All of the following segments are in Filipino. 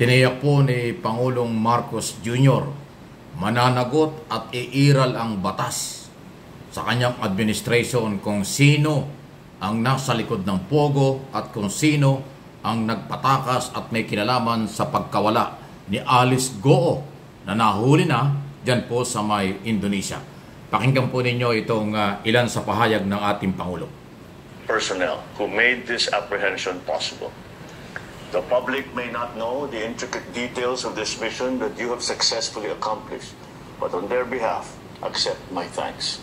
Tiniyak po ni Pangulong Marcos Jr. mananagot at iiral ang batas sa kanyang administration kung sino ang nasa likod ng pogo at kung sino ang nagpatakas at may kinalaman sa pagkawala ni Alice Goo na nahuli na dyan po sa may Indonesia. Pakinggan po ninyo itong ilan sa pahayag ng ating Pangulo. Personnel who made this apprehension possible. The public may not know the intricate details of this mission that you have successfully accomplished, but on their behalf, accept my thanks.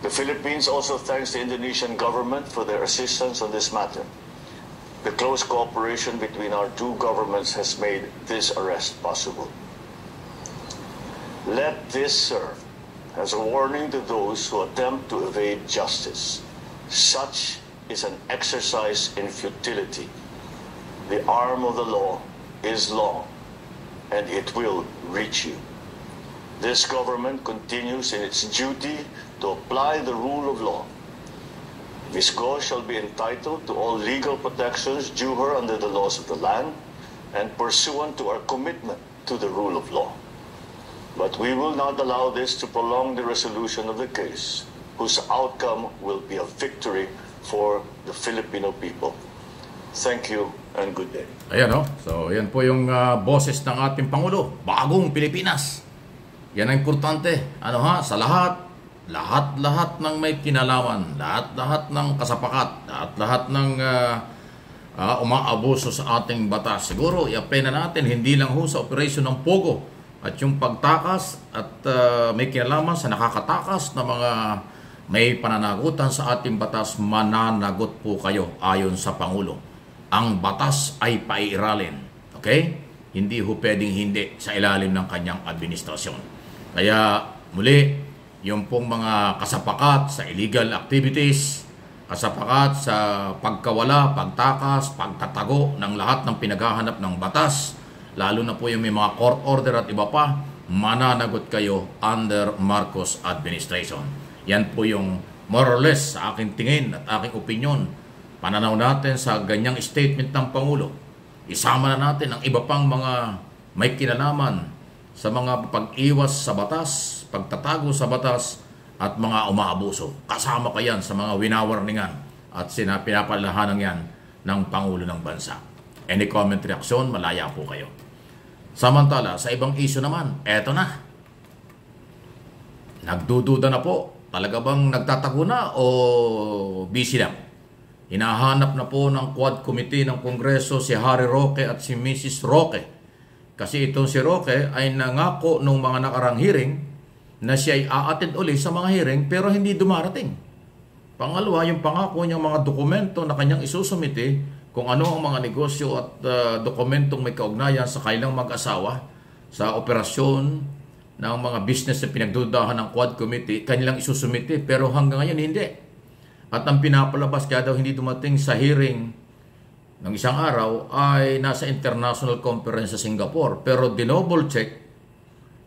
The Philippines also thanks the Indonesian government for their assistance on this matter. The close cooperation between our two governments has made this arrest possible. Let this serve as a warning to those who attempt to evade justice. Such is an exercise in futility. The arm of the law is long, and it will reach you. This government continues in its duty to apply the rule of law. Ms. Go shall be entitled to all legal protections due her under the laws of the land and pursuant to our commitment to the rule of law. But we will not allow this to prolong the resolution of the case, whose outcome will be a victory for the Filipino people. Thank you and good day. Ayan o. So, yan po yung boses ng ating Pangulo. Bagong Pilipinas. Yan ang importante. Ano ha? Sa lahat. Lahat ng may kinalaman. Lahat ng kasapakat. Lahat ng umaabuso sa ating batas. Siguro, i-apply na natin. Hindi lang ho sa operasyon ng Pogo. At yung pagtakas at may kinalaman sa nakakatakas na mga may pananagutan sa ating batas, mananagot po kayo ayon sa Pangulo. Ang batas ay paiiralin. Okay? Hindi ho pwedeng hindi sa ilalim ng kanyang administrasyon. Kaya muli, yung pong mga kasapakat sa illegal activities, kasapakat sa pagkawala, pagtakas, pagtatago ng lahat ng pinaghahanap ng batas, lalo na po yung may mga court order at iba pa, mananagot kayo under Marcos administration. Yan po yung more or less sa aking tingin at aking opinion, pananaw natin sa ganyang statement ng Pangulo. Isama na natin ang iba pang mga may kinalaman sa mga pag-iwas sa batas, pagtatago sa batas, at mga umaabuso. Kasama pa yan sa mga winawarningan at pinapalahanan yan ng Pangulo ng Bansa. Any comment, reaksyon, malaya po kayo. Samantala, sa ibang issue naman, eto na. Nagdududa na po. Talaga bang nagtatago na o busy lang? Hinahanap na po ng Quad Committee ng Kongreso si Harry Roque at si Mrs. Roque. Kasi itong si Roque ay nangako nung mga nakarang hearing na siya ay a-attend uli sa mga hearing pero hindi dumarating. Pangalawa, yung pangako niyang mga dokumento na kanyang isusumite kung ano ang mga negosyo at dokumentong may kaugnayan sa kanilang mag-asawa sa operasyon ng mga business na pinagdudahan ng Quad Committee, kanilang isusumite pero hanggang ngayon hindi. At ang pinapalabas kaya daw hindi dumating sa hearing ng isang araw ay nasa international conference sa Singapore. Pero dinouble check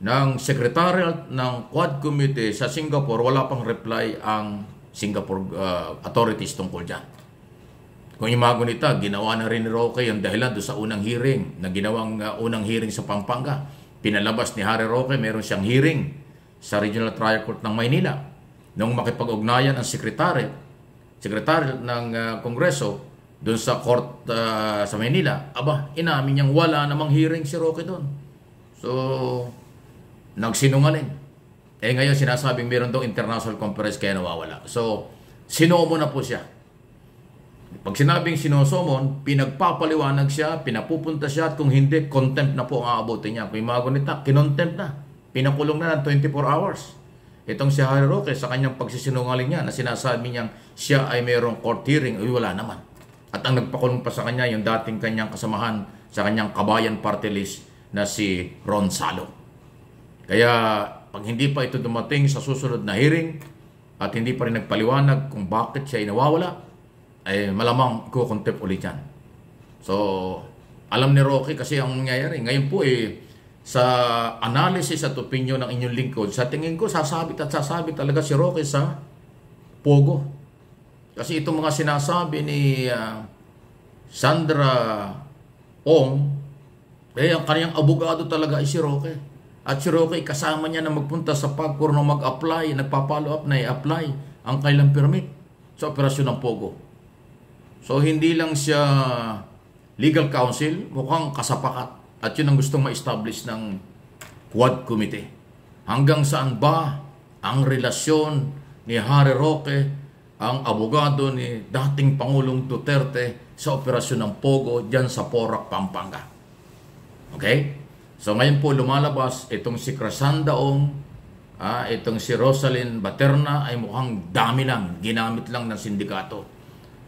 ng secretariat ng Quad Committee sa Singapore, wala pang reply ang Singapore authorities tungkol dyan. Kung imagunita, ginawa na rin ni Roque yung dahilan doon sa unang hearing, na ginawang unang hearing sa Pampanga. Pinalabas ni Harry Roque, meron siyang hearing sa Regional Trial Court ng Maynila. Nung makipag-ugnayan ang sekretary ng Kongreso doon sa court sa Maynila, inamin niyang wala namang hearing si Roque doon. So, nagsinungaling. Ngayon sinasabing meron daw international conference kaya nawawala. So, sinomo na po siya. Pag sinabing sinosomon, pinagpapaliwanag siya, pinapupunta siya, at kung hindi, contempt na po ang aabutin niya. Kung imagunita, kinontempt na. Pinakulong na ng 24 hours. Itong si Harry Roque, sa kanyang pagsisinungaling niya, na sinasabi niyang siya ay mayroong court hearing, wala naman. At ang nagpakulong pa sa kanya, yung dating kanyang kasamahan sa kanyang kabayan party list na si Ron Salo. Kaya, pag hindi pa ito dumating sa susunod na hearing, at hindi pa rin nagpaliwanag kung bakit siya ay nawawala, ay malamang kukontempt ulit yan. So, alam ni Roque kasi ang nangyayari. Ngayon po sa analysis at opinion ng inyong lingkod, sa tingin ko, sasabit talaga si Roque sa Pogo. Kasi itong mga sinasabi ni Sandra Ong, ang kaniyang abogado talaga ay si Roque. At si Roque, kasama niya na magpunta sa PAGCOR na mag-apply, nagpa-follow up na i-apply ang kailang permit sa operasyon ng Pogo. So, hindi lang siya legal counsel, mukhang kasapakat. At yun ang gustong ma-establish ng Quad Committee. Hanggang saan ba ang relasyon ni Harry Roque, ang abogado ni dating Pangulong Duterte sa operasyon ng Pogo dyan sa Porac, Pampanga? Okay? So ngayon po lumalabas itong si Crasanda Ong, itong si Rosalyn Baterna ay mukhang dami lang, ginamit lang ng sindikato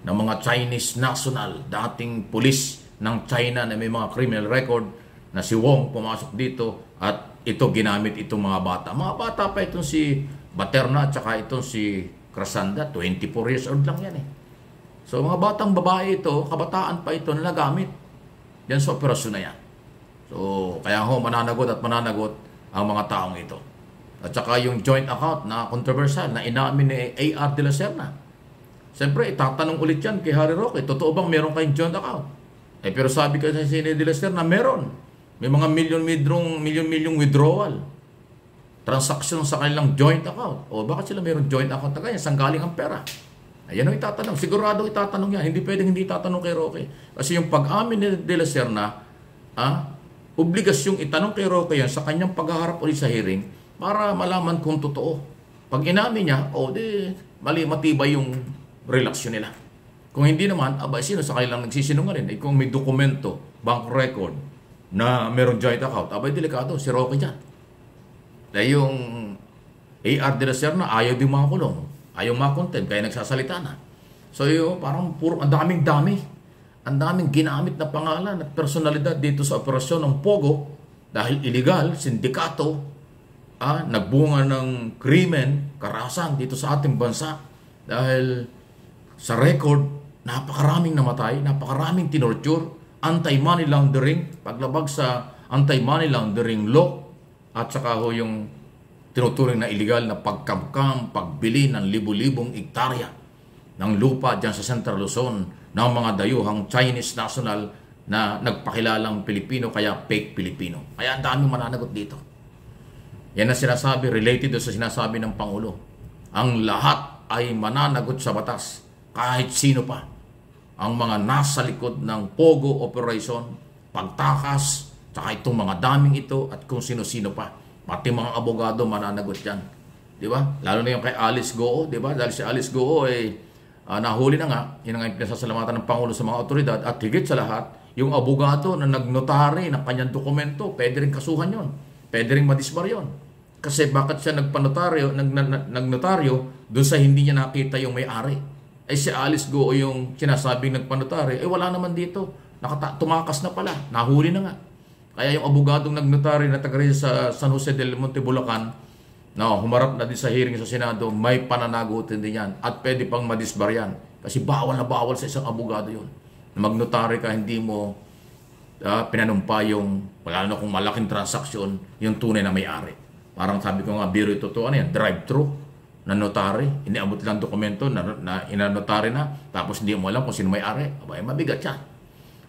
ng mga Chinese national, dating pulis ng China na may mga criminal record na si Wong pumasok dito at ito ginamit itong mga bata. Mga bata pa itong si Baterna at saka itong si Crasanda, 24 years old lang yan eh. So mga batang babae ito, kabataan pa ito na nagamit yan sa operasyon na yan. So, kaya ho, mananagot at mananagot ang mga taong ito. At saka yung joint account na controversial na inamin ni A.R. de la Serna. Siyempre, itatanong ulit yan kay Harry Roque, totoo bang meron kayong joint account? Pero sabi kasi si de la Serna, meron. May mga milyon-milyong withdrawal. Transaction sa kanilang joint account. O bakit sila meron joint account na ganyan? Saan galing ang pera? Ayan o itatanong. Sigurado itatanong yan. Hindi pwedeng hindi itatanong kay Roque. Kasi yung pag-amin ni de la Serna, obligasyong itanong kay Roque yan sa kanyang paghaharap ulit sa hearing para malaman kung totoo. Pag inamin niya, matibay yung relasyon nila. Kung hindi naman, sino sa kanilang nagsisinungaling? Kung may dokumento, bank record, na meron joint account, delikado, si Roque dyan. Dahil yung A.R. de la Serna, ayaw din makakulong. Ayaw makontent, kaya nagsasalita na. So parang ang daming-dami. Ang daming ginamit na pangalan at personalidad dito sa operasyon ng Pogo dahil illegal, sindikato, nagbunga ng krimen, karahasan dito sa ating bansa dahil sa record, napakaraming namatay, napakaraming tinorture, anti-money laundering, paglabag sa anti-money laundering law, at saka ho yung tinuturing na illegal na pagkamkam, pagbili ng libu-libong ektarya ng lupa dyan sa Central Luzon ng mga dayuhang Chinese national na nagpakilalang Pilipino kaya fake Pilipino. Kaya ang daming mananagot dito. Yan ang sinasabi, related sa sinasabi ng Pangulo. Ang lahat ay mananagot sa batas, kahit sino pa. Ang mga nasa likod ng Pogo Operation, pagtakas, saka itong mga daming ito at kung sino-sino pa. Pati mga abogado mananagot yan. Di ba? Lalo na yung kay Alice Goo, di ba? Dahil si Alice Goo nahuli na nga, yun nga yung pinasasalamatan ng Pangulo sa mga otoridad at higit sa lahat, yung abogado na nagnotary ng kanyang dokumento, pwede rin kasuhan yon, pwede rin madisbar yon. Kasi bakit siya nagnotaryo doon sa hindi niya nakita yung may-ari? Si Alice Goo yung sinasabing nagpanotaryo, wala naman dito, tumakas na pala, nahuli na nga. Kaya yung abogadong nagnotary na taga sa San Jose del Monte, Bulacan, humarap na din sa hearing sa Senado, may pananagutin din yan at pwede pang madisbar yan. Kasi bawal na bawal sa isang abogado yun. Magnotary ka, hindi mo pinanumpa yung, lalo na kung malaking transaksyon, yung tunay na may-ari. Parang sabi ko nga, biro ito yan, drive-thru na notary, iniabot lang dokumento na inanotary na, tapos hindi mo alam kung sino may-ari. Mabigat yan.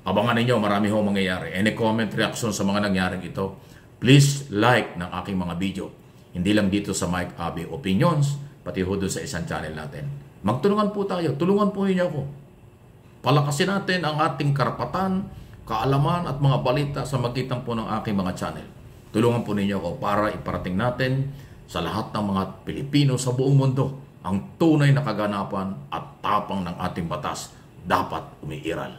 Abangan ninyo, marami ho mangyayari. Any comment, reaction sa mga nangyaring ito, please like ng aking mga video. Hindi lang dito sa Mike Abe Opinions, pati ho doon sa isang channel natin. Magtulungan po tayo. Tulungan po ninyo ako. Palakasin natin ang ating karapatan, kaalaman at mga balita sa magitan po ng aking mga channel. Tulungan po ninyo ako para iparating natin sa lahat ng mga Pilipino sa buong mundo ang tunay na kaganapan at tapang ng ating batas dapat umiiral.